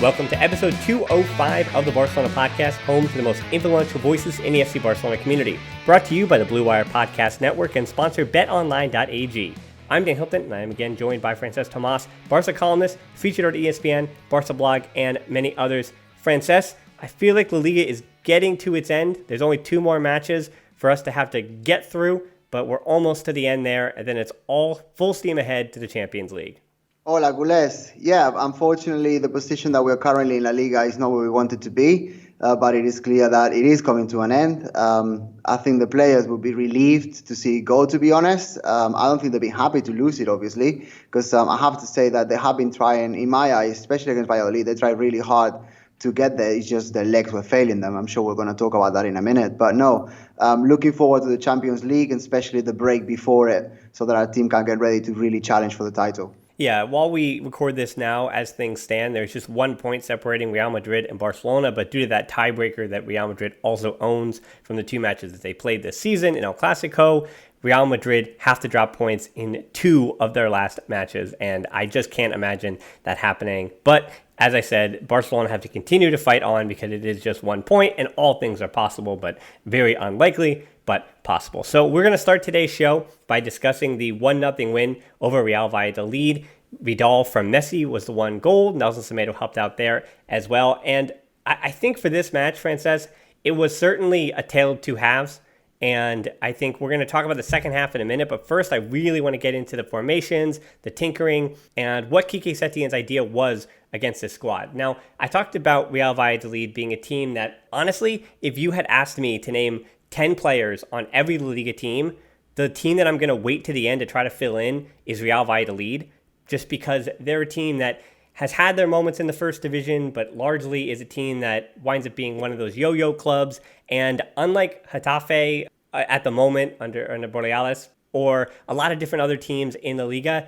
Welcome to episode 205 of the Barcelona podcast, home to the most influential voices in the FC Barcelona community. Brought to you by the Blue Wire Podcast Network and sponsor betonline.ag. I'm Dan Hilton, and I am again joined by Francesc Tomas, Barça columnist, featured on ESPN, Barça blog, and many others. Francesc, I feel like La Liga is getting to its end. There's only 2 more matches for us to have to get through, but we're almost to the end there, and then it's all full steam ahead to the Champions League. Hola, Gules. Yeah, unfortunately, the position that we're currently in La Liga is not where we want it to be, but it is clear that it is coming to an end. I think the players will be relieved to see it go, to be honest. I don't think they'll be happy to lose it, obviously, because I have to say that they have been trying, in my eyes, especially against Valladolid, they tried really hard to get there. It's just their legs were failing them. I'm sure we're going to talk about that in a minute. But no, looking forward to the Champions League, and especially the break before it, so that our team can get ready to really challenge for the title. Yeah, while we record this now, as things stand, there's just 1 point separating Real Madrid and Barcelona, but due to that tiebreaker that Real Madrid also owns from the 2 matches that they played this season in El Clasico, Real Madrid have to drop points in 2 of their last matches, and I just can't imagine that happening. But as I said, Barcelona have to continue to fight on because it is just 1 point, and all things are possible, but very unlikely, but possible. So we're going to start today's show by discussing the 1-0 win over Real Valladolid. Vidal from Messi was the 1 goal. Nelson Semedo helped out there as well. And I think for this match, Francesc, it was certainly a tale of 2 halves. And I think we're going to talk about the second half in a minute. But first, I really want to get into the formations, the tinkering, and what Quique Setién's idea was against this squad. Now, I talked about Real Valladolid being a team that, honestly, if you had asked me to name 10 players on every La Liga team, the team that I'm going to wait to the end to try to fill in is Real Valladolid, just because they're a team that has had their moments in the first division, but largely is a team that winds up being one of those yo-yo clubs. And unlike Getafe at the moment under Borealis, or a lot of different other teams in the Liga,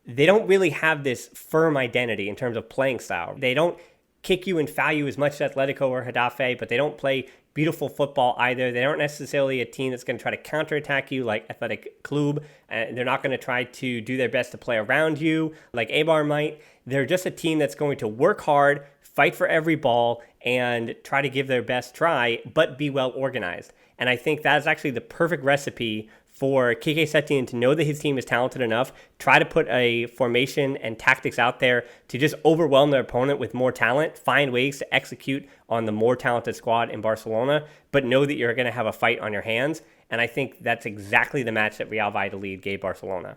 they don't really have this firm identity in terms of playing style. They don't kick you and foul you as much as Atletico or Getafe, but they don't play beautiful football either. They aren't necessarily a team that's going to try to counterattack you like Athletic Club. They're not going to try to do their best to play around you like Eibar might. They're just a team that's going to work hard, fight for every ball, and try to give their best try, but be well organized. And I think that is actually the perfect recipe for Quique Setién to know that his team is talented enough, try to put a formation and tactics out there to just overwhelm their opponent with more talent, find ways to execute on the more talented squad in Barcelona, but know that you're going to have a fight on your hands. And I think that's exactly the match that Real Valladolid gave Barcelona.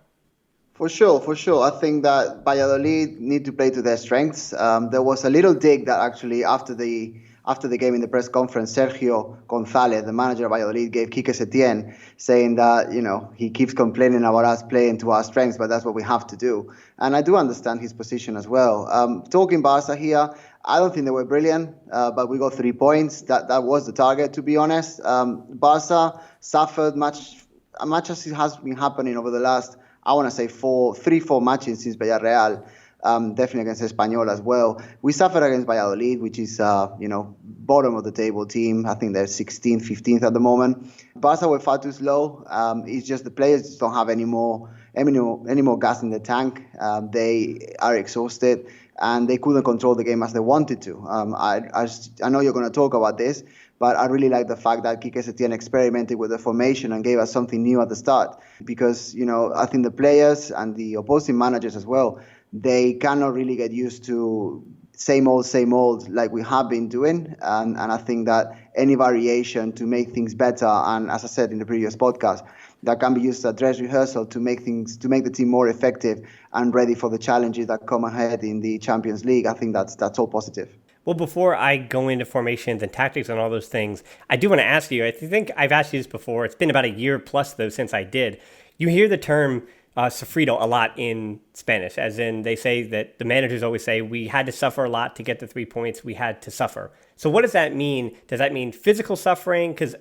For sure. I think that Valladolid need to play to their strengths. There was a little dig that actually after the game in the press conference, Sergio González, the manager of Valladolid, gave Quique Setién, saying that, he keeps complaining about us playing to our strengths, but that's what we have to do. And I do understand his position as well. Talking Barça here, I don't think they were brilliant, but we got 3 points. That was the target, to be honest. Barça suffered much as it has been happening over the last, I want to say 4 matches since Villarreal. Definitely against Espanyol as well. We suffered against Valladolid, which is, bottom of the table team. I think they're 16th, 15th at the moment. Barça were far too slow. It's just the players just don't have any more gas in the tank. They are exhausted, and they couldn't control the game as they wanted to. I know you're going to talk about this, but I really like the fact that Quique Setién experimented with the formation and gave us something new at the start. Because, I think the players and the opposing managers as well, they cannot really get used to same old like we have been doing. And I think that any variation to make things better, and as I said in the previous podcast, that can be used as a dress rehearsal to make the team more effective and ready for the challenges that come ahead in the Champions League. I think that's all positive. Well, before I go into formations and tactics and all those things, I do want to ask you, I think I've asked you this before. It's been about a year plus, though, since I did. You hear the term sofrito a lot in Spanish, as in they say that the managers always say, we had to suffer a lot to get the 3 points, we had to suffer. So what does that mean? Does that mean physical suffering? Because,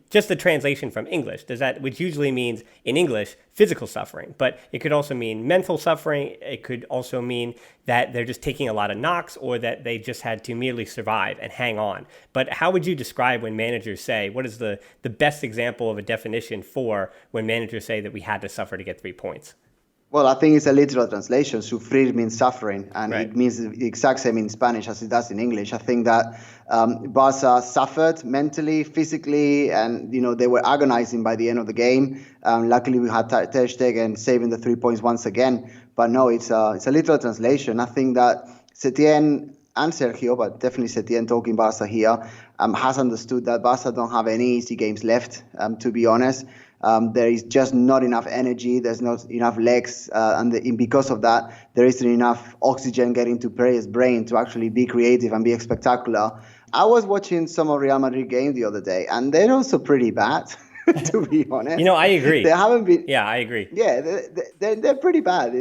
just the translation from English, which usually means in English, physical suffering, but it could also mean mental suffering. It could also mean that they're just taking a lot of knocks, or that they just had to merely survive and hang on. But how would you describe when managers say, what is the best example of a definition for when managers say that we had to suffer to get 3 points? Well, I think it's a literal translation. Sufrir means suffering, and Right. it means the exact same in Spanish as it does in English. I think that Barca suffered mentally, physically, and they were agonizing by the end of the game. Luckily, we had Ter Stegen saving the 3 points once again. But no, it's a literal translation. I think that Setién and Sergio, but definitely Setién talking Barca here, has understood that Barca don't have any easy games left, to be honest. There is just not enough energy. There's not enough legs. And because of that, there isn't enough oxygen getting to players' brain to actually be creative and be spectacular. I was watching some of Real Madrid games the other day, and they're also pretty bad, to be honest. I agree. They haven't been. Yeah, I agree. Yeah, they're pretty bad.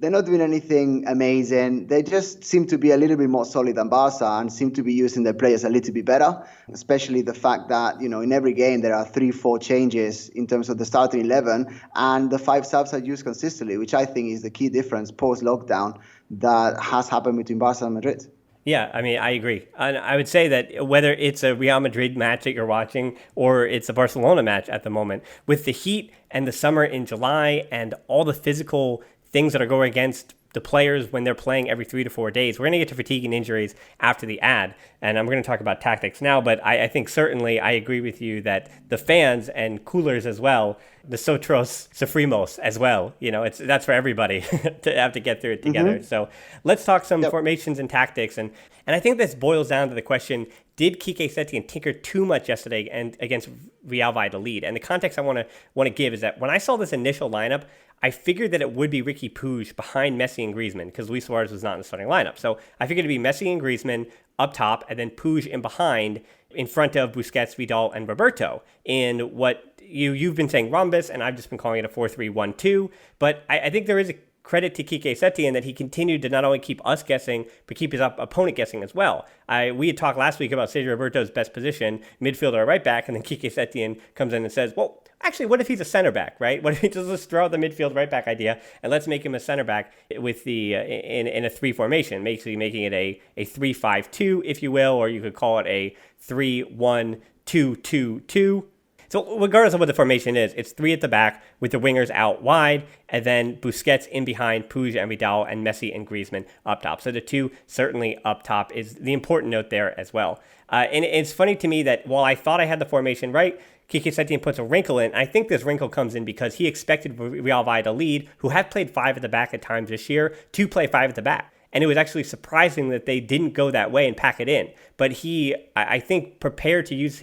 They're not doing anything amazing. They just seem to be a little bit more solid than Barca and seem to be using their players a little bit better, especially the fact that, in every game there are 3-4 changes in terms of the starting 11, and the 5 subs are used consistently, which I think is the key difference post-lockdown that has happened between Barca and Madrid. Yeah, I mean, I agree. And I would say that whether it's a Real Madrid match that you're watching or it's a Barcelona match at the moment, with the heat and the summer in July and all the physical things that are going against the players when they're playing every 3 to 4 days. We're going to get to fatigue and injuries after the ad, and I'm going to talk about tactics now, but I think certainly I agree with you that the fans and coolers as well, the Sotros Sofrimos as well, that's for everybody to have to get through it together. Mm-hmm. So let's talk some formations and tactics, and I think this boils down to the question, did Quique Setién tinker too much yesterday and against Real Valladolid? And the context I want to give is that when I saw this initial lineup, I figured that it would be Riqui Puig behind Messi and Griezmann because Luis Suarez was not in the starting lineup. So I figured it'd be Messi and Griezmann up top and then Puig in behind in front of Busquets, Vidal, and Roberto in what you've been saying rhombus, and I've just been calling it a 4-3-1-2. But I think there is a credit to Quique Setién that he continued to not only keep us guessing, but keep his opponent guessing as well. We had talked last week about Sergio Roberto's best position, midfielder or right back, and then Quique Setién comes in and says, well, actually, what if he's a center back, right? What if he just throw out the midfield right back idea and let's make him a center back with the in a 3 formation, basically making it a 3-5-2, if you will, or you could call it a 3-1-2-2-2. So regardless of what the formation is, it's 3 at the back with the wingers out wide, and then Busquets in behind, Puig and Vidal, and Messi and Griezmann up top. So the 2 certainly up top is the important note there as well. And it's funny to me that while I thought I had the formation right, Quique Setién puts a wrinkle in. I think this wrinkle comes in because he expected Real Valladolid, who have played 5 at the back at times this year, to play 5 at the back. And it was actually surprising that they didn't go that way and pack it in. But he, I think, prepared to use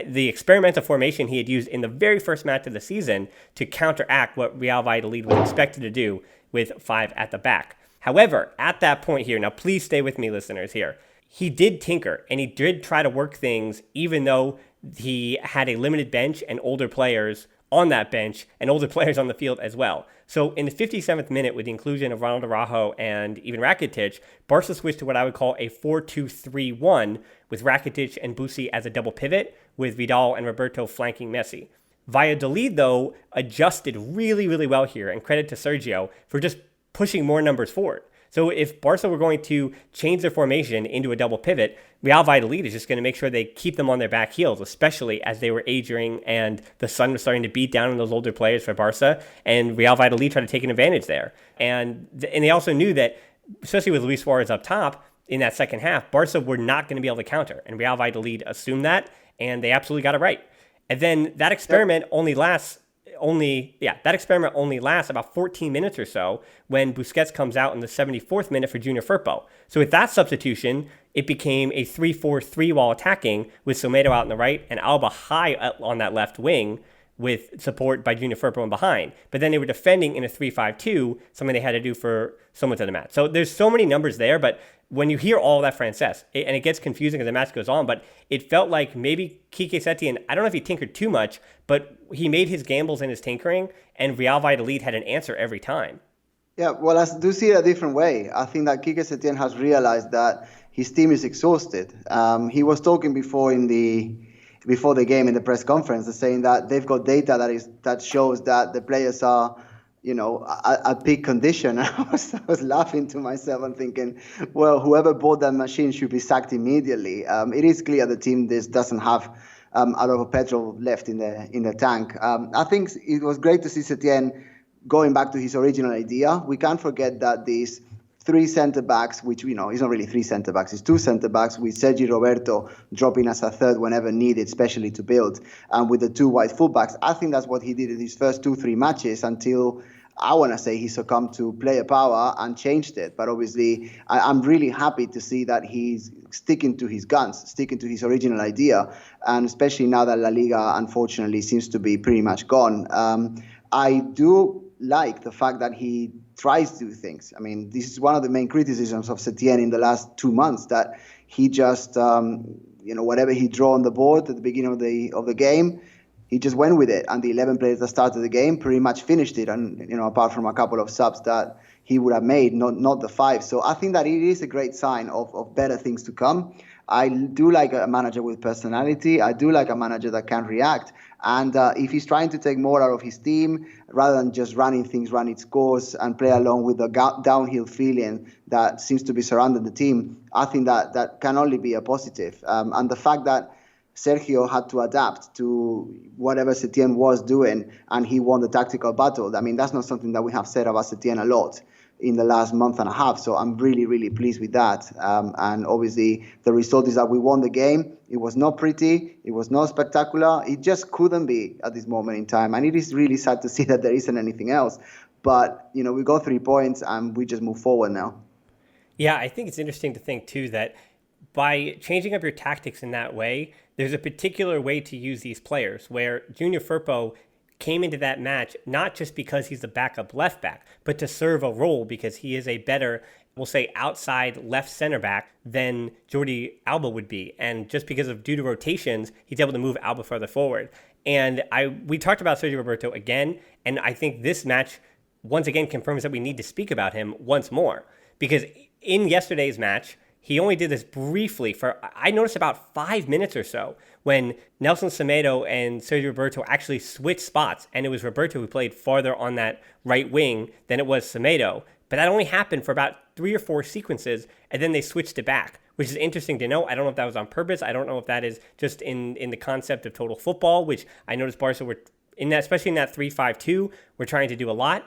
the experimental formation he had used in the very first match of the season to counteract what Real Valladolid was expected to do with 5 at the back. However, at that point here, now please stay with me, listeners, here. He did tinker, and he did try to work things, even though he had a limited bench and older players on that bench and older players on the field as well. So in the 57th minute, with the inclusion of Ronald Araujo and even Rakitic, Barca switched to what I would call a 4-2-3-1 with Rakitic and Busi as a double pivot, with Vidal and Roberto flanking Messi. Valladolid, though, adjusted really, really well here, and credit to Sergio for just pushing more numbers forward. So if Barca were going to change their formation into a double pivot, Real Valladolid is just going to make sure they keep them on their back heels, especially as they were aging and the sun was starting to beat down on those older players for Barca, and Real Valladolid tried to take an advantage there. And they also knew that, especially with Luis Suarez up top, in that second half, Barca were not going to be able to counter, and Real Valladolid assumed that, and they absolutely got it right. And then that experiment only lasts about 14 minutes or so when Busquets comes out in the 74th minute for Junior Firpo. So with that substitution, it became a 3-4-3 while attacking, with Somedo out on the right and Alba high on that left wing with support by Junior Firpo in behind. But then they were defending in a 3-5-2, something they had to do for so much of the match. So there's so many numbers there, but when you hear all that Francesc, and it gets confusing as the match goes on, but it felt like maybe Quique Setién, I don't know if he tinkered too much, but he made his gambles and his tinkering, and Real Valladolid had an answer every time. Yeah, well, I do see it a different way. I think that Quique Setién has realized that his team is exhausted. He was talking before the game in the press conference, saying that they've got data that shows that the players are, at peak condition. I was laughing to myself and thinking, well, whoever bought that machine should be sacked immediately. It is clear the team doesn't have a lot of petrol left in the tank. I think it was great to see Setién going back to his original idea. We can't forget that these three centre-backs, which, it's not really three centre-backs, it's two centre-backs, with Sergi Roberto dropping as a third whenever needed, especially to build, and with the two wide fullbacks. I think that's what he did in his first 2-3 matches until, I want to say, he succumbed to player power and changed it. But obviously, I'm really happy to see that he's sticking to his guns, sticking to his original idea, and especially now that La Liga, unfortunately, seems to be pretty much gone. I do like the fact that he tries to do things. I mean, this is one of the main criticisms of Setién in the last 2 months, that he just, whatever he drew on the board at the beginning of the game, he just went with it. And the 11 players that started the game pretty much finished it. And, apart from a couple of subs that he would have made, not the 5. So I think that it is a great sign of better things to come. I do like a manager with personality. I do like a manager that can react. And if he's trying to take more out of his team, rather than just running its course and play along with the downhill feeling that seems to be surrounding the team, I think that can only be a positive. And the fact that Sergio had to adapt to whatever Setién was doing and he won the tactical battle, I mean, that's not something that we have said about Setién a lot in the last month and a half. So I'm really, really pleased with that. And obviously, the result is that we won the game. It was not pretty. It was not spectacular. It just couldn't be at this moment in time. And it is really sad to see that there isn't anything else. But, we got 3 points and we just move forward now. Yeah, I think it's interesting to think, too, that by changing up your tactics in that way, there's a particular way to use these players where Junior Firpo came into that match not just because he's the backup left back, but to serve a role because he is a better, we'll say, outside left center back than Jordi Alba would be. And just because of due to rotations, he's able to move Alba further forward. And we talked about Sergio Roberto again, and I think this match once again confirms that we need to speak about him once more. Because in yesterday's match, he only did this briefly for, I noticed, about 5 minutes or so when Nelson Semedo and Sergio Roberto actually switched spots. And it was Roberto who played farther on that right wing than it was Semedo. But that only happened for about 3 or 4 sequences, and then they switched it back, which is interesting to know. I don't know if that was on purpose. I don't know if that is just in the concept of total football, which I noticed Barca were, in that, especially in that 3-5-2, we're trying to do a lot.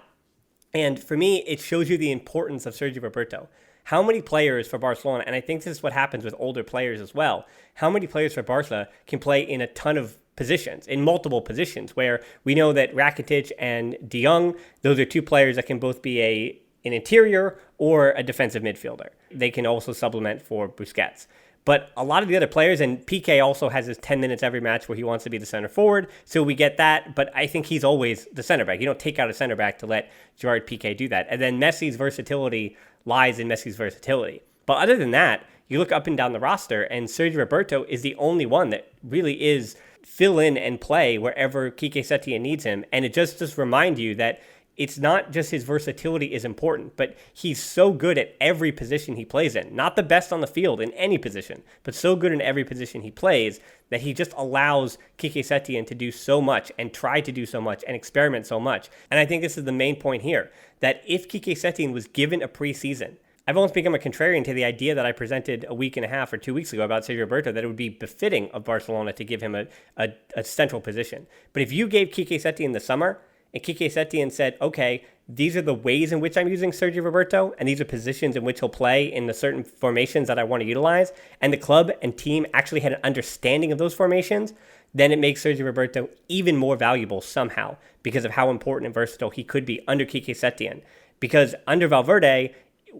And for me, it shows you the importance of Sergio Roberto. How many players for Barcelona, and I think this is what happens with older players as well, how many players for Barca can play in a ton of positions, in multiple positions, where we know that Rakitic and De Jong, those are 2 players that can both be an interior or a defensive midfielder. They can also supplement for Busquets. But a lot of the other players, and Piqué also has his 10 minutes every match where he wants to be the center forward, so we get that, but I think he's always the center back. You don't take out a center back to let Gerard Piqué do that. And then Messi's versatility lies in Messi's versatility. But other than that, you look up and down the roster, and Sergio Roberto is the only one that really is fill in and play wherever Quique Setién needs him. And it just remind you that it's not just his versatility is important, but he's so good at every position he plays in. Not the best on the field in any position, but so good in every position he plays that he just allows Quique Setién to do so much and try to do so much and experiment so much. And I think this is the main point here, that if Quique Setién was given a preseason, I've almost become a contrarian to the idea that I presented a week and a half or 2 weeks ago about Sergio Roberto, that it would be befitting of Barcelona to give him a central position. But if you gave Quique Setién the summer, and Quique Setién said, okay, these are the ways in which I'm using Sergio Roberto, and these are positions in which he'll play in the certain formations that I want to utilize, and the club and team actually had an understanding of those formations, then it makes Sergio Roberto even more valuable somehow because of how important and versatile he could be under Quique Setién. Because under Valverde,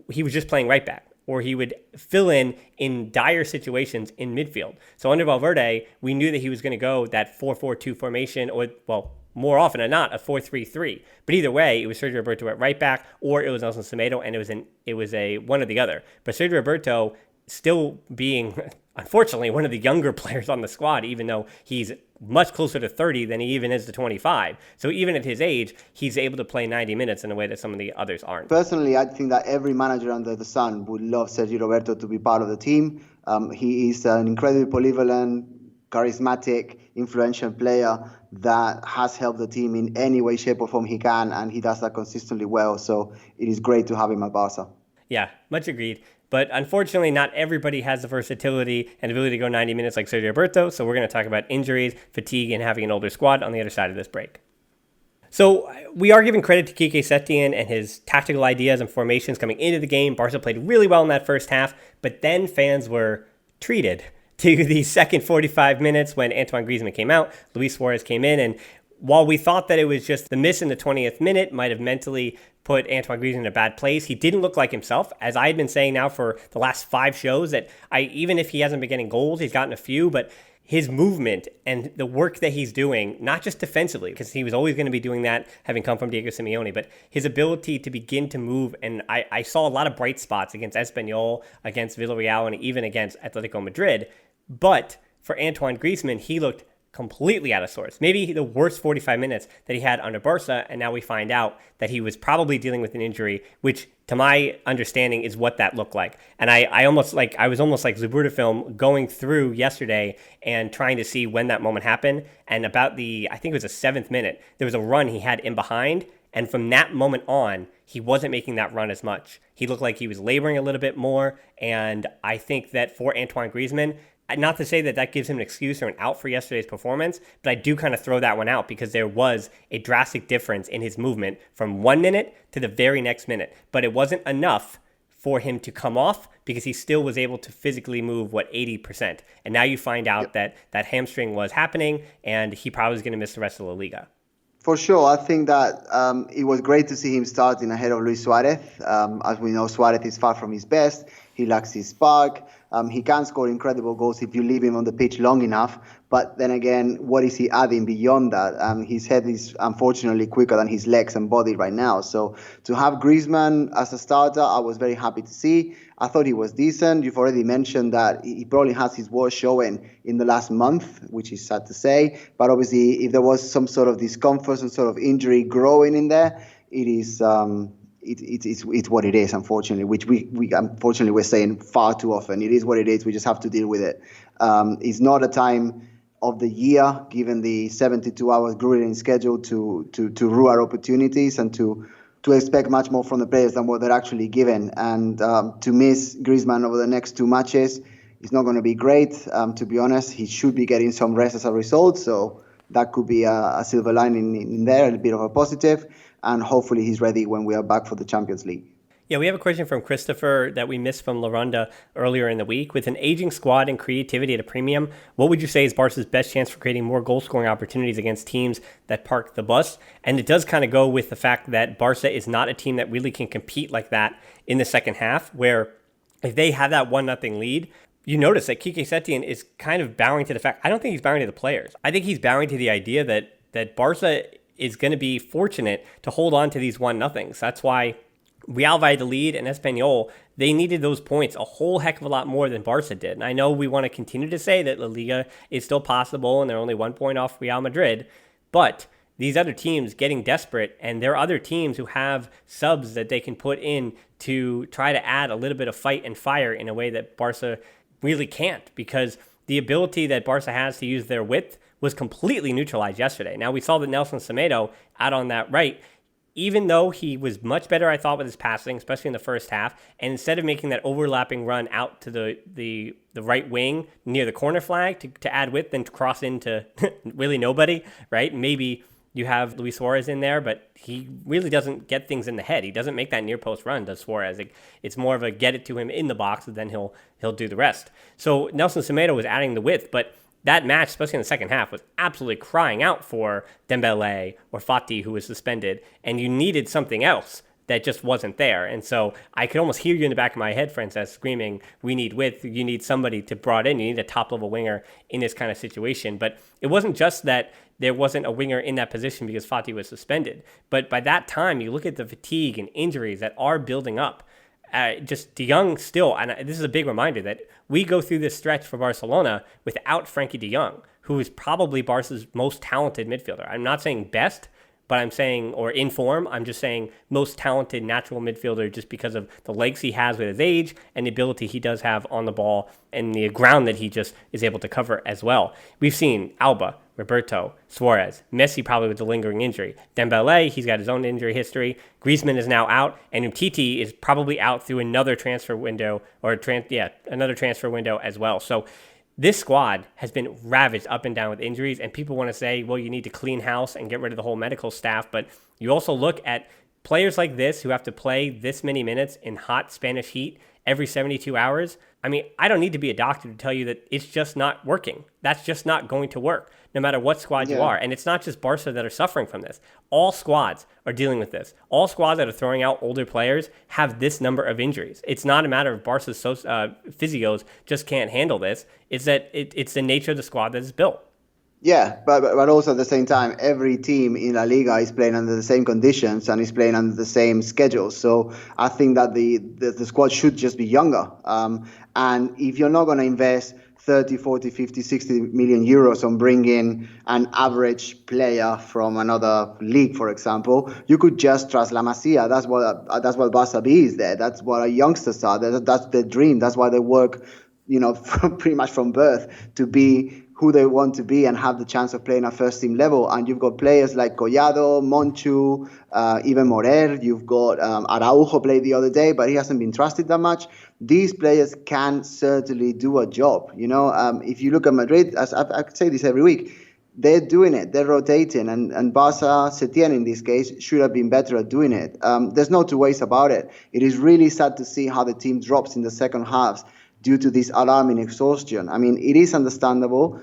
he was just playing right back, or he would fill in dire situations in midfield. So under Valverde, we knew that he was going to go that 4-4-2 formation, or, well, more often than not, a 4-3-3. But either way, it was Sergio Roberto at right back, or it was Nelson Semedo, and it was a one or the other. But Sergio Roberto still being, unfortunately, one of the younger players on the squad, even though he's much closer to 30 than he even is to 25. So even at his age, he's able to play 90 minutes in a way that some of the others aren't. Personally, I think that every manager under the sun would love Sergio Roberto to be part of the team. He is an incredibly polyvalent, charismatic, influential player that has helped the team in any way, shape, or form he can, and he does that consistently well. So it is great to have him at Barca. Yeah, much agreed. But unfortunately, not everybody has the versatility and ability to go 90 minutes like Sergio Roberto, so we're going to talk about injuries, fatigue, and having an older squad on the other side of this break. So we are giving credit to Quique Setién and his tactical ideas and formations coming into the game. Barca played really well in that first half, but then fans were treated to the second 45 minutes when Antoine Griezmann came out, Luis Suarez came in, and while we thought that it was just the miss in the 20th minute might have mentally put Antoine Griezmann in a bad place, he didn't look like himself. As I had been saying now for the last 5 shows, that even if he hasn't been getting goals, he's gotten a few, but his movement and the work that he's doing, not just defensively, because he was always going to be doing that, having come from Diego Simeone, but his ability to begin to move. And I saw a lot of bright spots against Espanyol, against Villarreal, and even against Atletico Madrid. But for Antoine Griezmann, he looked completely out of sorts. Maybe the worst 45 minutes that he had under Barca, and now we find out that he was probably dealing with an injury, which to my understanding is what that looked like. And I was almost like Zuburda film going through yesterday and trying to see when that moment happened. And about I think it was the 7th minute, there was a run he had in behind. And from that moment on, he wasn't making that run as much. He looked like he was laboring a little bit more. And I think that for Antoine Griezmann, not to say that gives him an excuse or an out for yesterday's performance, but I do kind of throw that one out because there was a drastic difference in his movement from 1 minute to the very next minute. But it wasn't enough for him to come off because he still was able to physically move, 80%. And now you find out that hamstring was happening and he probably was going to miss the rest of La Liga. For sure. I think that it was great to see him starting ahead of Luis Suarez. As we know, Suarez is far from his best. He lacks his spark. He can score incredible goals if you leave him on the pitch long enough. But then again, what is he adding beyond that? His head is unfortunately quicker than his legs and body right now. So to have Griezmann as a starter, I was very happy to see. I thought he was decent. You've already mentioned that he probably has his worst showing in the last month, which is sad to say. But obviously, if there was some sort of discomfort, some sort of injury growing in there, it is it's what it is, unfortunately, which we unfortunately we're saying far too often. It is what it is. We just have to deal with it. It's not a time of the year, given the 72 hours grueling schedule, to rule our opportunities and to expect much more from the players than what they're actually given. And to miss Griezmann over the next 2 matches is not going to be great. To be honest, he should be getting some rest as a result. So that could be a silver lining in there, a bit of a positive. And hopefully he's ready when we are back for the Champions League. Yeah, we have a question from Christopher that we missed from La Ronda earlier in the week. With an aging squad and creativity at a premium, what would you say is Barca's best chance for creating more goal-scoring opportunities against teams that park the bus? And it does kind of go with the fact that Barca is not a team that really can compete like that in the second half, where if they have that 1-0 lead, you notice that Quique Setién is kind of bowing to the fact. I don't think he's bowing to the players. I think he's bowing to the idea that Barca is going to be fortunate to hold on to these 1-0s. That's why Real Valladolid and Espanyol, they needed those points a whole heck of a lot more than Barca did. And I know we want to continue to say that La Liga is still possible and they're only 1 point off Real Madrid, but these other teams getting desperate, and there are other teams who have subs that they can put in to try to add a little bit of fight and fire in a way that Barca really can't, because the ability that Barca has to use their width was completely neutralized yesterday. Now, we saw that Nelson Semedo out on that right, even though he was much better, I thought, with his passing, especially in the first half, and instead of making that overlapping run out to the right wing near the corner flag to add width and to cross into really nobody, right? Maybe you have Luis Suarez in there, but he really doesn't get things in the head. He doesn't make that near post run, does Suarez. It's more of a get it to him in the box, and then he'll do the rest. So Nelson Semedo was adding the width, but that match, especially in the second half, was absolutely crying out for Dembele or Fati, who was suspended, and you needed something else that just wasn't there. And so I could almost hear you in the back of my head, Francesc, screaming, we need width, you need somebody to brought in, you need a top-level winger in this kind of situation. But it wasn't just that there wasn't a winger in that position because Fati was suspended. But by that time, you look at the fatigue and injuries that are building up. Just De Jong still, and this is a big reminder that we go through this stretch for Barcelona without Frankie De Jong, who is probably Barca's most talented midfielder. I'm not saying best, but I'm saying, or in form, I'm just saying most talented natural midfielder just because of the legs he has with his age and the ability he does have on the ball and the ground that he just is able to cover as well. We've seen Alba, Roberto, Suarez, Messi probably with the lingering injury. Dembele, he's got his own injury history. Griezmann is now out, and Umtiti is probably out through another transfer window, another transfer window as well. So This squad has been ravaged up and down with injuries, and people want to say, well, you need to clean house and get rid of the whole medical staff. But you also look at players like this who have to play this many minutes in hot Spanish heat every 72 hours. I mean, I don't need to be a doctor to tell you that it's just not working. That's just not going to work, no matter what squad you are. And it's not just Barca that are suffering from this. All squads are dealing with this. All squads that are throwing out older players have this number of injuries. It's not a matter of Barca's physios just can't handle this. It's that it's the nature of the squad that is built. Yeah, but also at the same time, every team in La Liga is playing under the same conditions and is playing under the same schedule. So I think that the squad should just be younger. And if you're not going to invest 30, 40, 50, 60 million euros on bringing an average player from another league, for example, you could just trust La Masia. That's what Barça B is there. That's what our youngsters are. That's their dream. That's why they work, pretty much from birth to be who they want to be and have the chance of playing at first team level. And you've got players like Collado, Monchu, even Morer. You've got Araujo played the other day, but he hasn't been trusted that much. These players can certainly do a job. If you look at Madrid, as I say this every week, they're doing it. They're rotating. And Barça, Setién in this case, should have been better at doing it. There's no two ways about it. It is really sad to see how the team drops in the second halves due to this alarming exhaustion. I mean, it is understandable.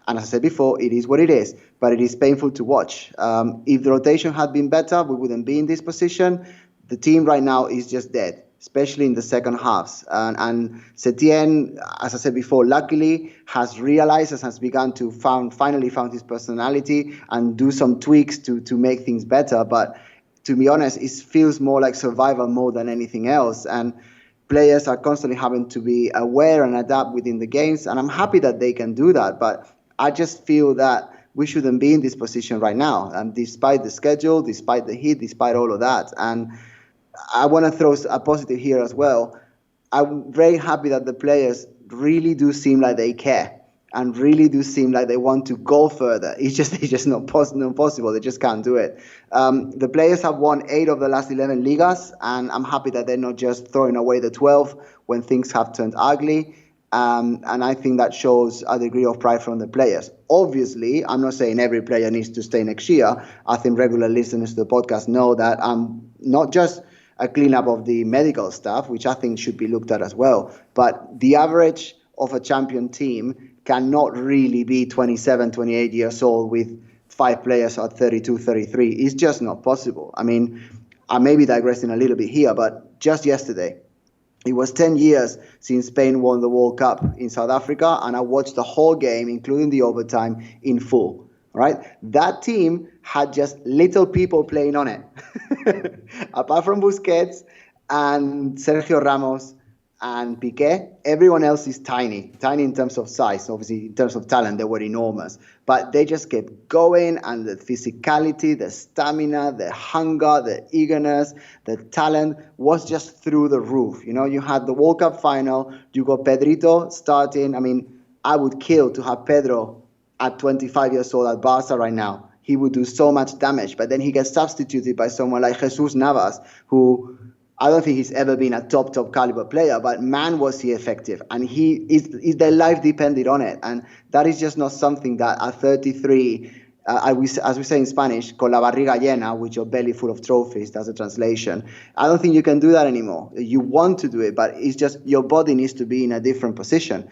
And as I said before, it is what it is, but it is painful to watch. If the rotation had been better, we wouldn't be in this position. The team right now is just dead, especially in the second halves. And Setién, as I said before, luckily has realized and has begun to finally found his personality and do some tweaks to make things better. But to be honest, it feels more like survival mode than anything else. And players are constantly having to be aware and adapt within the games. And I'm happy that they can do that. But I just feel that we shouldn't be in this position right now, and despite the schedule, despite the heat, despite all of that. And I want to throw a positive here as well. I'm very happy that the players really do seem like they care and really do seem like they want to go further. It's just not possible. They just can't do it. The players have won 8 of the last 11 Ligas, and I'm happy that they're not just throwing away the 12 when things have turned ugly. And I think that shows a degree of pride from the players. Obviously, I'm not saying every player needs to stay next year. I think regular listeners to the podcast know that I'm not just a cleanup of the medical stuff, which I think should be looked at as well. But the average of a champion team cannot really be 27, 28 years old with 5 players at 32, 33. It's just not possible. I mean, I may be digressing a little bit here, but just yesterday, it was 10 years since Spain won the World Cup in South Africa, and I watched the whole game, including the overtime, in full. Right? That team had just little people playing on it. Apart from Busquets and Sergio Ramos and Piqué, everyone else is tiny in terms of size. Obviously, in terms of talent, they were enormous. But they just kept going, and the physicality, the stamina, the hunger, the eagerness, the talent was just through the roof. You had the World Cup final, you got Pedrito starting. I mean, I would kill to have Pedro at 25 years old at Barca right now. He would do so much damage. But then he gets substituted by someone like Jesus Navas, who I don't think he's ever been a top caliber player, but man, was he effective. And their life depended on it. And that is just not something that at 33, as we say in Spanish, con la barriga llena, with your belly full of trophies, that's a translation. I don't think you can do that anymore. You want to do it, but it's just your body needs to be in a different position.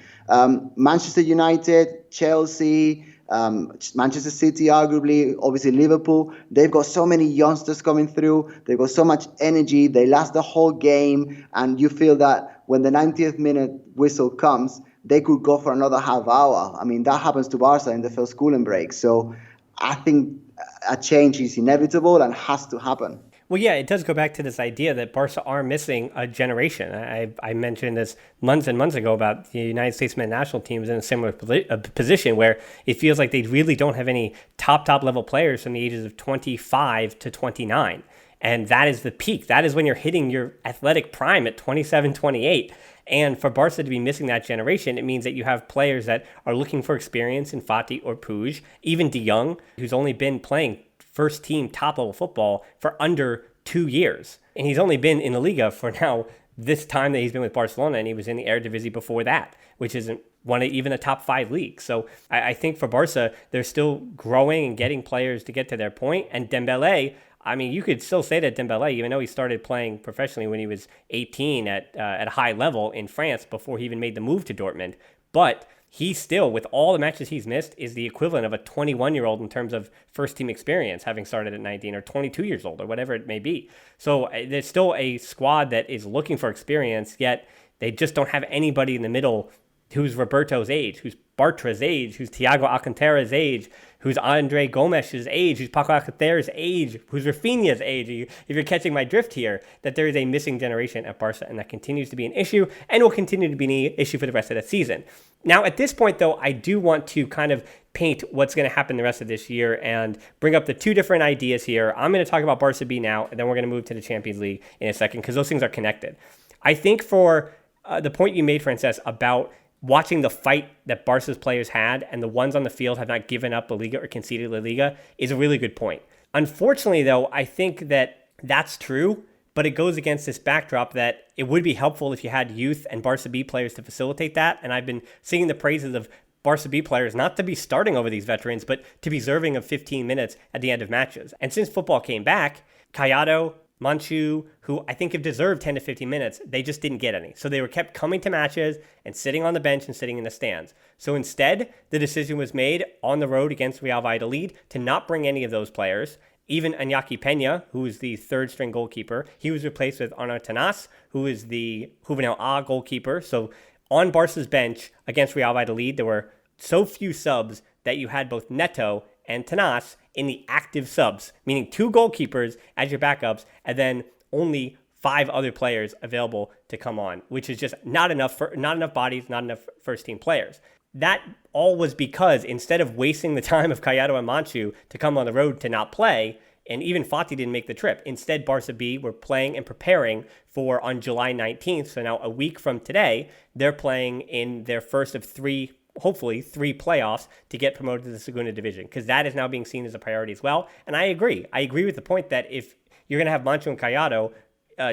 Manchester United, Chelsea, Manchester City, arguably, obviously Liverpool, they've got so many youngsters coming through. They've got so much energy. They last the whole game. And you feel that when the 90th minute whistle comes, they could go for another half hour. I mean, that happens to Barca in the first cooling break. So I think a change is inevitable and has to happen. Well, yeah, it does go back to this idea that Barca are missing a generation. I mentioned this months and months ago about the United States men's national teams in a similar position where it feels like they really don't have any top level players from the ages of 25 to 29. And that is the peak. That is when you're hitting your athletic prime at 27, 28. And for Barca to be missing that generation, it means that you have players that are looking for experience in Fati or Puig, even De Jong, who's only been playing first team top level football for under 2 years. And he's only been in the Liga for now this time that he's been with Barcelona, and he was in the Eredivisie before that, which isn't won even a top 5 league. So I think for Barca, they're still growing and getting players to get to their point. And Dembele, I mean, you could still say that Dembele, even though he started playing professionally when he was 18 at a high level in France before he even made the move to Dortmund, but he still, with all the matches he's missed, is the equivalent of a 21-year-old in terms of first-team experience, having started at 19 or 22 years old or whatever it may be. So there's still a squad that is looking for experience, yet they just don't have anybody in the middle who's Roberto's age, who's Bartra's age, who's Thiago Alcantara's age, who's Andre Gomes's age, who's Paco Alcácer's age, who's Rafinha's age. If you're catching my drift here, that there is a missing generation at Barca, and that continues to be an issue and will continue to be an issue for the rest of the season. Now, at this point, though, I do want to kind of paint what's going to happen the rest of this year and bring up the two different ideas here. I'm going to talk about Barca B now, and then we're going to move to the Champions League in a second, because those things are connected. I think for the point you made, Francesc, about watching the fight that Barca's players had and the ones on the field have not given up La Liga or conceded La Liga is a really good point. Unfortunately, though, I think that that's true, but it goes against this backdrop that it would be helpful if you had youth and Barca B players to facilitate that. And I've been singing the praises of Barca B players not to be starting over these veterans, but to be deserving of 15 minutes at the end of matches. And since football came back, Callado, Manchu, who I think have deserved 10 to 15 minutes, they just didn't get any. So they were kept coming to matches and sitting on the bench and sitting in the stands. So instead, the decision was made on the road against Real Valladolid to not bring any of those players. Even Iñaki Peña, who is the third-string goalkeeper, he was replaced with Arnau Tenas, who is the Juvenil A goalkeeper. So on Barca's bench against Real Valladolid, there were so few subs that you had both Neto and Tenas in the active subs, meaning 2 goalkeepers as your backups, and then only 5 other players available to come on, which is just not enough bodies, not enough first-team players. That all was because instead of wasting the time of Callado and Manchu to come on the road to not play, and even Fati didn't make the trip, instead Barca B were playing and preparing for on July 19th, so now a week from today, they're playing in their first of 3 playoffs to get promoted to the Segunda Division, because that is now being seen as a priority as well. And I agree with the point that if you're going to have Manchu and Callado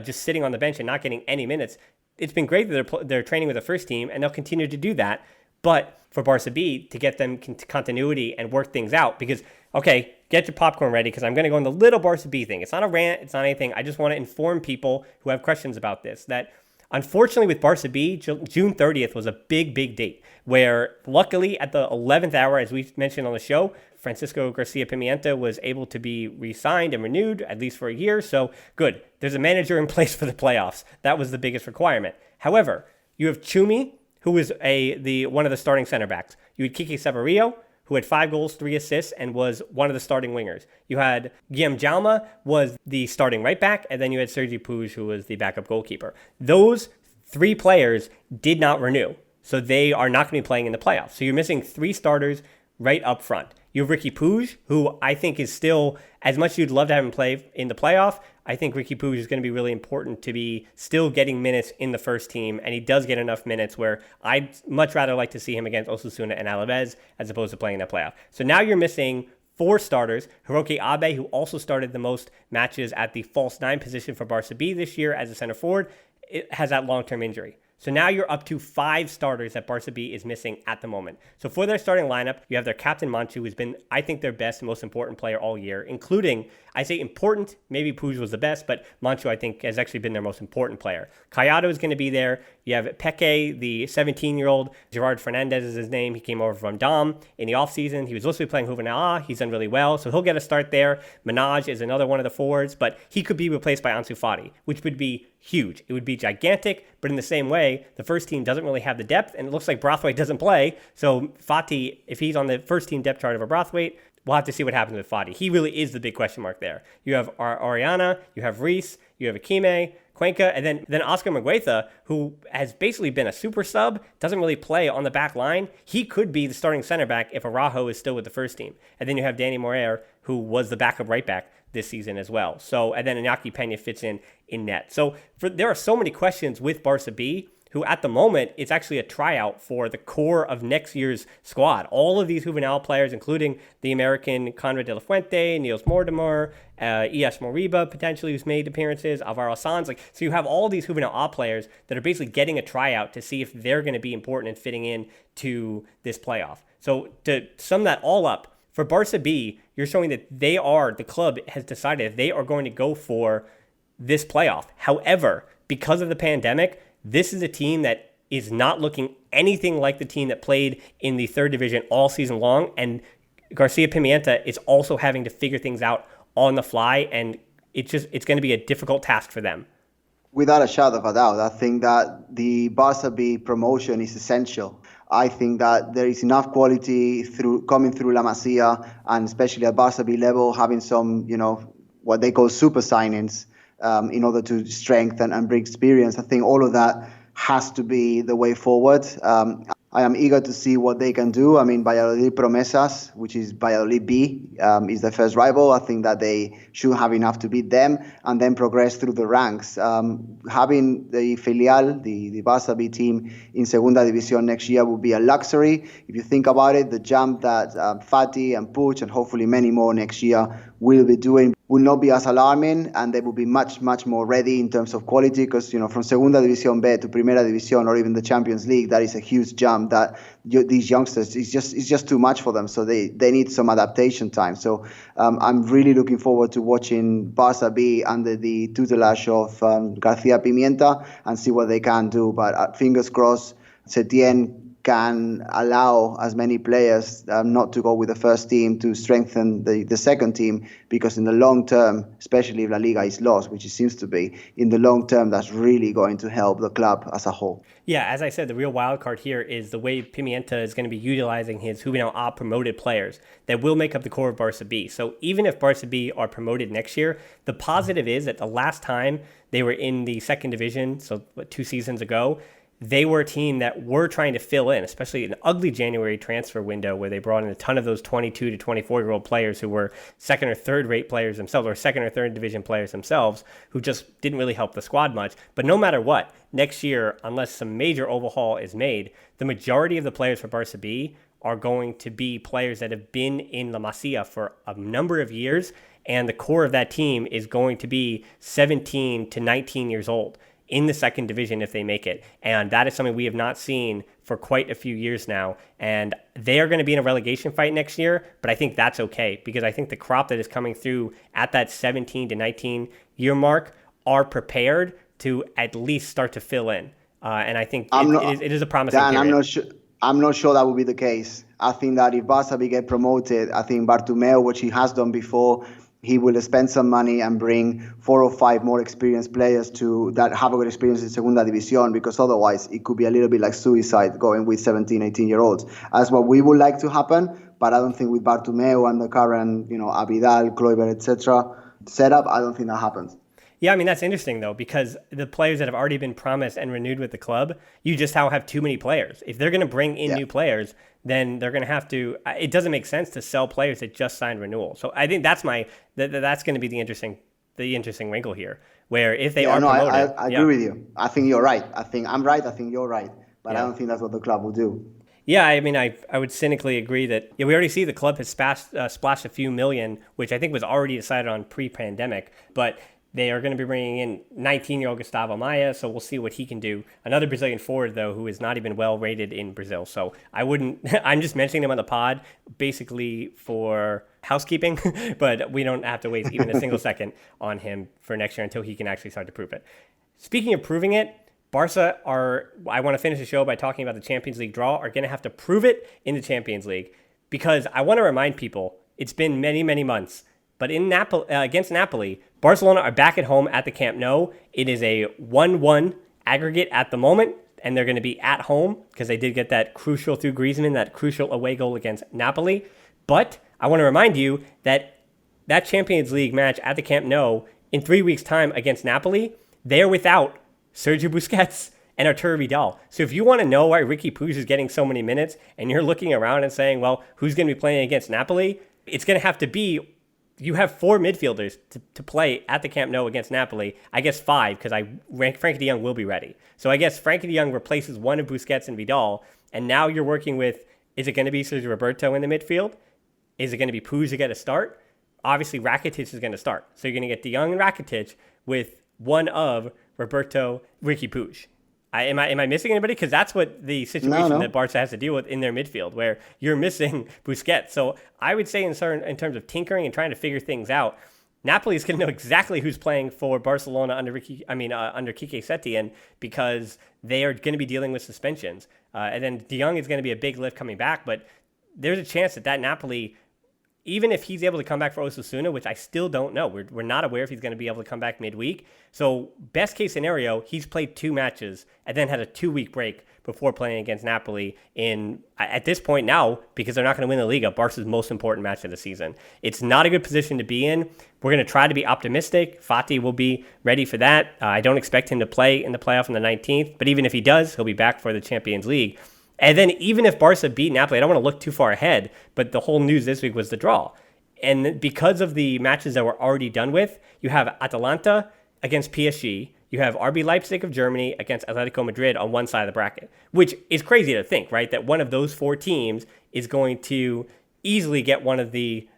just sitting on the bench and not getting any minutes, it's been great that they're training with the first team, and they'll continue to do that. But for Barca B, to get them continuity and work things out, because, okay, get your popcorn ready, because I'm going to go on the little Barca B thing. It's not a rant, it's not anything. I just want to inform people who have questions about this that unfortunately, with Barca B, June 30th was a big, big date where luckily at the 11th hour, as we mentioned on the show, Francisco Garcia Pimienta was able to be re-signed and renewed, at least for a year. So good. There's a manager in place for the playoffs. That was the biggest requirement. However, you have Chumi, who was one of the starting center backs. You had Quique Setién, who had 5 goals, 3 assists, and was one of the starting wingers. You had Guillem Jalma, was the starting right back, and then you had Sergi Puig, who was the backup goalkeeper. Those 3 players did not renew, so they are not going to be playing in the playoffs. So you're missing 3 starters right up front. You have Ricky Puig, who I think is still, as much as you'd love to have him play in the playoff, I think Ricky Puig is going to be really important to be still getting minutes in the first team, and he does get enough minutes where I'd much rather like to see him against Osasuna and Alaves as opposed to playing in the playoff. So now you're missing 4 starters. Hiroki Abe, who also started the most matches at the false 9 position for Barca B this year as a center forward, it has that long-term injury. So now you're up to 5 starters that Barca B is missing at the moment. So for their starting lineup, you have their captain Manchu, who's been, I think, their best and most important player all year, including, I say important, maybe Puig was the best, but Manchu, I think, has actually been their most important player. Callado is going to be there. You have Peque, the 17-year-old. Gerard Fernandez is his name. He came over from Dom in the offseason. He was supposed to be playing Juvenil A. He's done really well, so he'll get a start there. Minaj is another one of the forwards, but he could be replaced by Ansu Fati, which would be huge. It would be gigantic, but in the same way, the first team doesn't really have the depth, and it looks like Braithwaite doesn't play. So Fati, if he's on the first team depth chart over Braithwaite, we'll have to see what happens with Fati. He really is the big question mark there. You have Oriana, you have Reese, you have Akime, Cuenca, and then Oscar Migueza, who has basically been a super sub, doesn't really play on the back line. He could be the starting center back if Araujo is still with the first team. And then you have Danny Morer, who was the backup right back this season as well. So, and then Iñaki Peña fits in net. So there are so many questions with Barca B, who at the moment, it's actually a tryout for the core of next year's squad. All of these Juvenal players, including the American Conrad de la Fuente, Niels Mortimer, E.S. Moriba, potentially, who's made appearances, Alvaro Sanz. So you have all these Juvenal A players that are basically getting a tryout to see if they're going to be important and fitting in to this playoff. So to sum that all up, for Barça B, you're showing that the club has decided they are going to go for this playoff. However, because of the pandemic, this is a team that is not looking anything like the team that played in the third division all season long. And Garcia Pimienta is also having to figure things out on the fly. And it's going to be a difficult task for them. Without a shadow of a doubt, I think that the Barça B promotion is essential. I think that there is enough quality coming through La Masia, and especially at Barça B level, having some, what they call super signings in order to strengthen and bring experience. I think all of that has to be the way forward. I am eager to see what they can do. I mean, Valladolid Promesas, which is Valladolid B, is the first rival. I think that they should have enough to beat them and then progress through the ranks. Having the filial, the Barça B team in Segunda División next year will be a luxury. If you think about it, the jump that Fati and Puig and hopefully many more next year will be doing will not be as alarming, and they will be much, much more ready in terms of quality, because, from Segunda División B to Primera División or even the Champions League, that is a huge jump that these youngsters, it's just too much for them. So they need some adaptation time. So I'm really looking forward to watching Barça B under the tutelage of Garcia Pimienta and see what they can do. But fingers crossed, Setién can allow as many players not to go with the first team to strengthen the second team, because in the long term, especially if La Liga is lost, which it seems to be, in the long term, that's really going to help the club as a whole. Yeah, as I said, the real wild card here is the way Pimienta is going to be utilizing his Juvenil A promoted players that will make up the core of Barça B. So even if Barça B are promoted next year, the positive is that the last time they were in the second division, so 2 seasons ago, they were a team that were trying to fill in, especially an ugly January transfer window where they brought in a ton of those 22 to 24-year-old players who were second or third rate players themselves, or second or third division players themselves, who just didn't really help the squad much. But no matter what, next year, unless some major overhaul is made, the majority of the players for Barça B are going to be players that have been in La Masia for a number of years, and the core of that team is going to be 17 to 19 years old in the second division if they make it. And that is something we have not seen for quite a few years now. And they are going to be in a relegation fight next year, but I think that's okay, because I think the crop that is coming through at that 17 to 19 year mark are prepared to at least start to fill in. And I think it is a promising Dan, period. I'm not sure that will be the case. I think that if Barça B get promoted, I think Bartomeu, which he has done before, he will spend some money and bring 4 or 5 more experienced players that have a good experience in Segunda División, because otherwise it could be a little bit like suicide going with 17, 18-year-olds. That's what we would like to happen, but I don't think with Bartomeu and the current, Abidal, Kluivert, etc. setup, I don't think that happens. Yeah, I mean, that's interesting, though, because the players that have already been promised and renewed with the club, you just have too many players. If they're going to bring in new players, then they're going to have to – it doesn't make sense to sell players that just signed renewal. So I think that's going to be the interesting wrinkle here, where if they are promoted – I agree with you. I think you're right. I think I'm right. I think you're right. But I don't think that's what the club will do. Yeah, I mean, I would cynically agree that we already see the club has splashed a few million, which I think was already decided on pre-pandemic, but – they are going to be bringing in 19-year-old Gustavo Maia, so we'll see what he can do. Another Brazilian forward, though, who is not even well rated in Brazil. So I'm just mentioning him on the pod basically for housekeeping, but we don't have to waste even a single second on him for next year until he can actually start to prove it. Speaking of proving it, Barca I want to finish the show by talking about the Champions League draw, are going to have to prove it in the Champions League, because I want to remind people, it's been many, many months, but in against Napoli, Barcelona are back at home at the Camp Nou. It is a 1-1 aggregate at the moment, and they're going to be at home because they did get that crucial through Griezmann, that crucial away goal against Napoli. But I want to remind you that Champions League match at the Camp Nou in 3 weeks' time against Napoli, they're without Sergio Busquets and Arturo Vidal. So if you want to know why Ricky Puig is getting so many minutes and you're looking around and saying, well, who's going to be playing against Napoli? It's going to have to be you have 4 midfielders to play at the Camp Nou against Napoli. I guess 5, because Frankie de Jong will be ready. So I guess Frankie de Jong replaces one of Busquets and Vidal, and now you're working with, is it going to be Sergio Roberto in the midfield? Is it going to be Puig to get a start? Obviously, Rakitic is going to start. So you're going to get de Jong and Rakitic with one of Roberto, Ricky Puig. Am I missing anybody? Because that's what the situation that Barca has to deal with in their midfield, where you're missing Busquets. So I would say in terms of tinkering and trying to figure things out, Napoli is going to know exactly who's playing for Barcelona under Quique Setién, because they are going to be dealing with suspensions. And then de Jong is going to be a big lift coming back, but there's a chance that Napoli, even if he's able to come back for Osasuna, which I still don't know, we're not aware if he's going to be able to come back midweek. So best case scenario, he's played 2 matches and then had a 2-week break before playing against Napoli at this point now, because they're not going to win the Liga, Barca's most important match of the season. It's not a good position to be in. We're going to try to be optimistic. Fati will be ready for that. I don't expect him to play in the playoff on the 19th, but even if he does, he'll be back for the Champions League. And then even if Barca beat Napoli, I don't want to look too far ahead, but the whole news this week was the draw. And because of the matches that we're already done with, you have Atalanta against PSG, you have RB Leipzig of Germany against Atletico Madrid on one side of the bracket, which is crazy to think, right? That one of those 4 teams is going to easily get one of the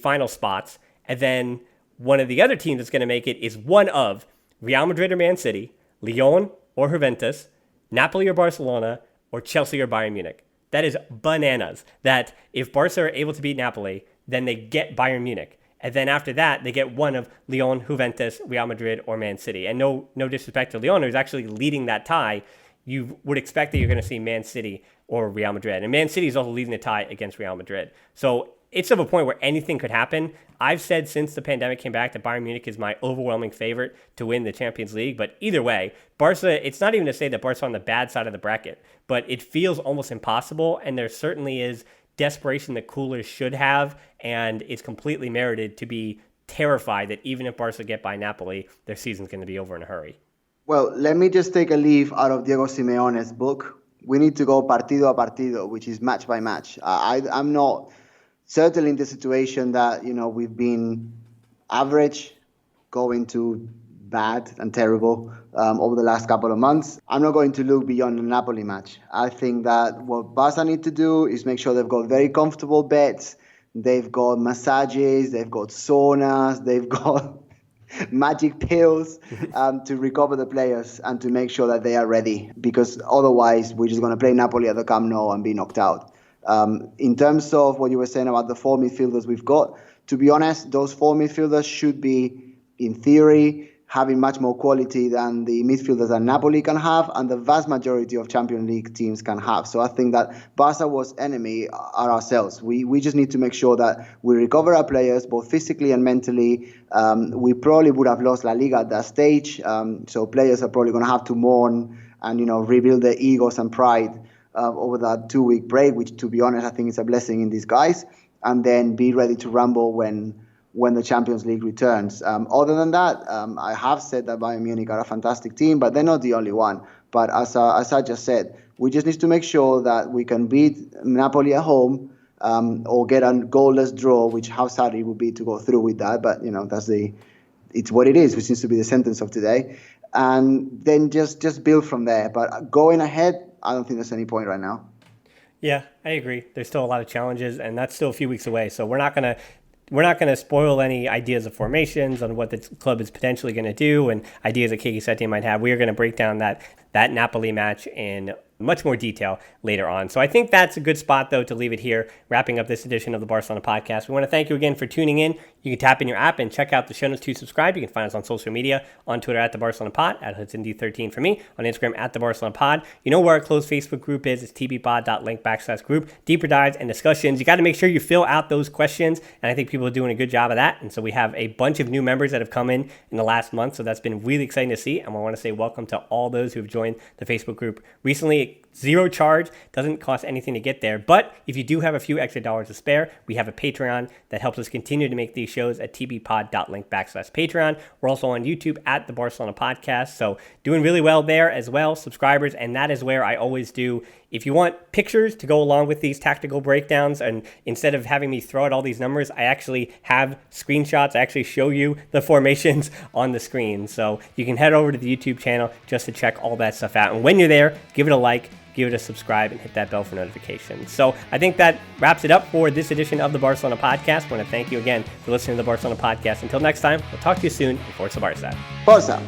final spots. And then one of the other teams that's going to make it is one of Real Madrid or Man City, Lyon or Juventus, Napoli or Barcelona, or Chelsea or Bayern Munich. That is bananas. That if Barca are able to beat Napoli, then they get Bayern Munich. And then after that, they get one of Lyon, Juventus, Real Madrid, or Man City. And no disrespect to Lyon, who's actually leading that tie. You would expect that you're going to see Man City or Real Madrid. And Man City is also leading the tie against Real Madrid. So it's of a point where anything could happen. I've said since the pandemic came back that Bayern Munich is my overwhelming favorite to win the Champions League. But either way, Barca, it's not even to say that Barca on the bad side of the bracket, but it feels almost impossible. And there certainly is desperation that coolers should have, and it's completely merited to be terrified that even if Barca get by Napoli, their season's going to be over in a hurry. Well, let me just take a leaf out of Diego Simeone's book. We need to go partido a partido, which is match by match. I'm not certainly in the situation that, we've been average going to bad and terrible over the last couple of months. I'm not going to look beyond the Napoli match. I think that what Barca need to do is make sure they've got very comfortable beds. They've got massages, they've got saunas, they've got magic pills to recover the players and to make sure that they are ready, because otherwise we're just going to play Napoli at the Camp Nou and be knocked out. In terms of what you were saying about the 4 midfielders we've got, to be honest, those 4 midfielders should be, in theory, having much more quality than the midfielders that Napoli can have and the vast majority of Champions League teams can have. So I think that Barca's worst enemy are ourselves. We just need to make sure that we recover our players, both physically and mentally. We probably would have lost La Liga at that stage. So players are probably going to have to mourn and, rebuild their egos and pride over that 2-week break, which, to be honest, I think is a blessing in disguise, and then be ready to rumble when the Champions League returns. Other than that, I have said that Bayern Munich are a fantastic team, but they're not the only one. But as I just said, we just need to make sure that we can beat Napoli at home or get a goalless draw, which how sad it would be to go through with that. But, it's what it is, which seems to be the sentence of today. And then just build from there. But going ahead, I don't think there's any point right now. Yeah, I agree. There's still a lot of challenges, and that's still a few weeks away. So we're not going to spoil any ideas of formations on what the club is potentially going to do and ideas that Quique Setién might have. We are going to break down that Napoli match in much more detail later on. So I think that's a good spot, though, to leave it here, wrapping up this edition of the Barcelona podcast. We want to thank you again for tuning in. You can tap in your app and check out the show notes to subscribe. You can find us on social media, on Twitter at the Barcelona Pod, at HudsonD13 for me, on Instagram at the Barcelona Pod. You know where our closed Facebook group is. It's tbpod.link/group. Deeper dives and discussions. You got to make sure you fill out those questions, and I think people are doing a good job of that. And so we have a bunch of new members that have come in the last month, so that's been really exciting to see. And I want to say welcome to all those who have joined the Facebook group recently. Zero charge, doesn't cost anything to get there. But if you do have a few extra dollars to spare, we have a Patreon that helps us continue to make these shows at tbpod.link/Patreon. We're also on YouTube at the Barcelona Podcast. So doing really well there as well, subscribers. And that is where I always do If you want pictures to go along with these tactical breakdowns, and instead of having me throw out all these numbers, I actually have screenshots. I actually show you the formations on the screen. So you can head over to the YouTube channel just to check all that stuff out. And when you're there, give it a like, give it a subscribe, and hit that bell for notifications. So I think that wraps it up for this edition of the Barcelona Podcast. I want to thank you again for listening to the Barcelona Podcast. Until next time, we'll talk to you soon. And Forza Barça. Forza.